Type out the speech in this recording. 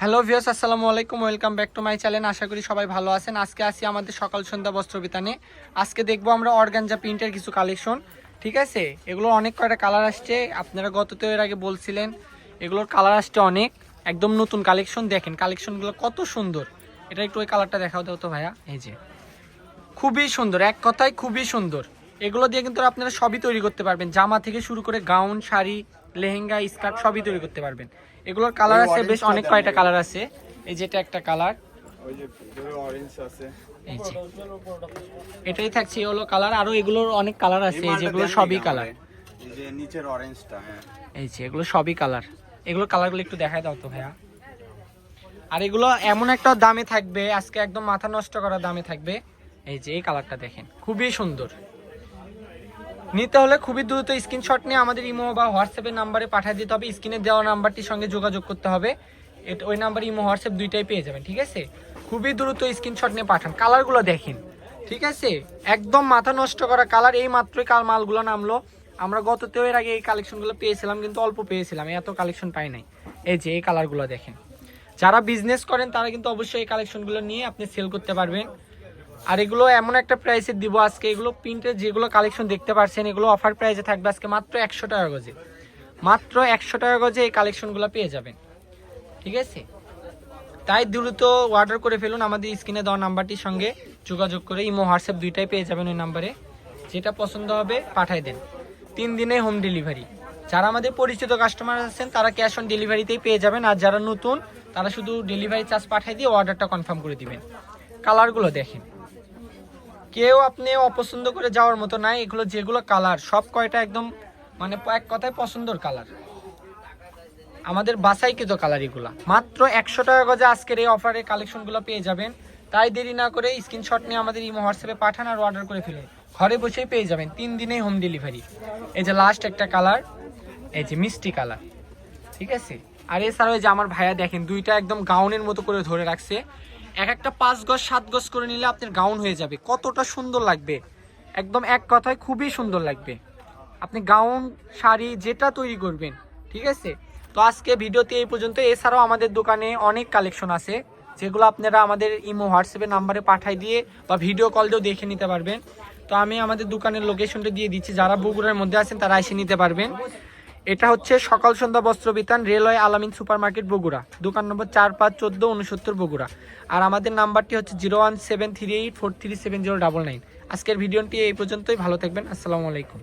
Hello viewers, আসসালামু আলাইকুম। Welcome back to my channel. আশা করি সবাই ভালো আছেন। আজকে আসি আমাদের সকাল সন্ধ্যা বস্ত্র বিতানে। আজকে দেখবো আমরা অর্গানজা প্রিন্টের কিছু কালেকশন। ঠিক আছে, এগুলো অনেক কয়টা কালার আসছে। আপনারা গত এর আগে বলছিলেন এগুলোর কালার আসছে অনেক, একদম নতুন কালেকশন। দেখেন কালেকশনগুলো কত সুন্দর। এটা একটু ওই কালারটা দেখাও দাও তো ভাইয়া। এই যে খুবই সুন্দর, এক কথায় খুবই সুন্দর। এগুলো দিয়ে কিন্তু আপনারা সবই তৈরি করতে পারবেন, জামা থেকে শুরু করে গাউন, শাড়ি, লেহেঙ্গা, স্কার্ট সবই তৈরি করতে পারবেন। এগুলোর কালার আছে বেশ অনেক কয়টা কালার আছে। এই যেটা একটা কালার, ওই যে অরেঞ্জ আছে, এই যে এটাই থাকছে ইয়েলো কালার। আরো এগুলোর অনেক কালার আছে, এই যেগুলো সবই কালার। এই যে নিচের অরেঞ্জটা, হ্যাঁ এই যে এগুলো সবই কালার। এগুলোর কালারগুলো একটু দেখায় দাও তো ভাইয়া। আর এগুলো এমন একটা দামে থাকবে, আজকে একদম মাথা নষ্ট করা দামে থাকবে। এই যে এই কালারটা দেখেন, খুবই সুন্দর। নিতে হলে খুবই দ্রুত স্ক্রিনশট নিয়ে আমাদের ইমো বা হোয়াটসঅ্যাপের নাম্বারে পাঠিয়ে দিতে হবে। স্ক্রিনে দেওয়া নাম্বারটির সঙ্গে যোগাযোগ করতে হবে। ওই নাম্বার ইমো হোয়াটসঅ্যাপ দুইটাই পেয়ে যাবেন। ঠিক আছে, খুবই দ্রুত স্ক্রিনশট নিয়ে পাঠান। কালারগুলো দেখেন, ঠিক আছে, একদম মাথা নষ্ট করা কালার। এই মাত্রই মালগুলো নামলো। আমরা গততেও এর আগে এই কালেকশনগুলো পেয়েছিলাম, কিন্তু অল্প পেয়েছিলাম, এত কালেকশন পাই নাই। এই যে এই কালারগুলো দেখেন। যারা বিজনেস করেন তারা কিন্তু অবশ্যই এই কালেকশনগুলো নিয়ে আপনি সেল করতে পারবেন। আর এগুলো এমন একটা প্রাইসে দিব আজকে, এগুলো প্রিন্টের যেগুলো কালেকশন দেখতে পাচ্ছেন এগুলো অফার প্রাইসে থাকবে আজকে মাত্র 100 টাকা গজে। মাত্র 100 টাকা গজে এই কালেকশনগুলো পেয়ে যাবেন। ঠিক আছে, তাই দ্রুত অর্ডার করে ফেলুন। আমাদের স্ক্রিনে দেওয়া নাম্বারটির সঙ্গে যোগাযোগ করে ইমো হোয়াটসঅ্যাপ দুইটাই পেয়ে যাবেন। ওই নাম্বারে যেটা পছন্দ হবে পাঠাই দেন। 3 দিনে হোম ডেলিভারি। যারা আমাদের পরিচিত কাস্টমার আছেন তারা ক্যাশ অন ডেলিভারিতেই পেয়ে যাবেন। আর যারা নতুন তারা শুধু ডেলিভারি চার্জ পাঠিয়ে দিয়ে অর্ডারটা কনফার্ম করে দিবেন। কালারগুলো দেখেন, কেউ আপনি অপছন্দ করে যাওয়ার মতো নাই। এগুলো যেগুলো কালার সব কয়টা একদম মানে এক কথায় পছন্দর কালার, আমাদের বাছাইকৃত কালার। এগুলা মাত্র 100 টাকা গজে আজকের এই অফারে কালেকশনগুলো পেয়ে যাবেন। তাই দেরি না করে স্ক্রিনশট নিয়ে আমাদের ইমো হোয়াটসঅ্যাপে পাঠান আর অর্ডার করে ফেলুন। ঘরে বসেই পেয়ে যাবেন, 3 দিনেই হোম ডেলিভারি। এই যে লাস্ট একটা কালার, এই যে মিষ্টি কালার। ঠিক আছে, আর এছাড়াও যে আমার ভাইয়া দেখেন দুইটা একদম গাউনের মতো করে ধরে রাখছে। এক একটা 5 গজ 7 গজ করে নিলে আপনার গাউন হয়ে যাবে। কতটা সুন্দর লাগবে, একদম এক কথায় খুবই সুন্দর লাগবে। আপনি গাউন, শাড়ি যেটা তৈরি করবেন। ঠিক আছে, তো আজকে ভিডিওতে এই পর্যন্ত। এছাড়াও আমাদের দোকানে অনেক কালেকশন আছে যেগুলো আপনারা আমাদের ইমো হোয়াটসঅ্যাপের নাম্বারে পাঠাই দিয়ে বা ভিডিও কল দিয়েও দেখে নিতে পারবেন। তো আমি আমাদের দোকানের লোকেশনটা দিয়ে দিচ্ছি, যারা বগুড়ার মধ্যে আছেন তারা এসে নিতে পারবেন। এটা হচ্ছে সকাল সন্ধ্যা বস্ত্র বিতান, রেলওয়ে আলামিন সুপার মার্কেট বগুড়া, দোকান নম্বর 4, 5, 14, 69 বগুড়া। আর আমাদের নাম্বারটি হচ্ছে 01738437099। আজকের ভিডিওটি এই পর্যন্তই। ভালো থাকবেন, আসসালামু আলাইকুম।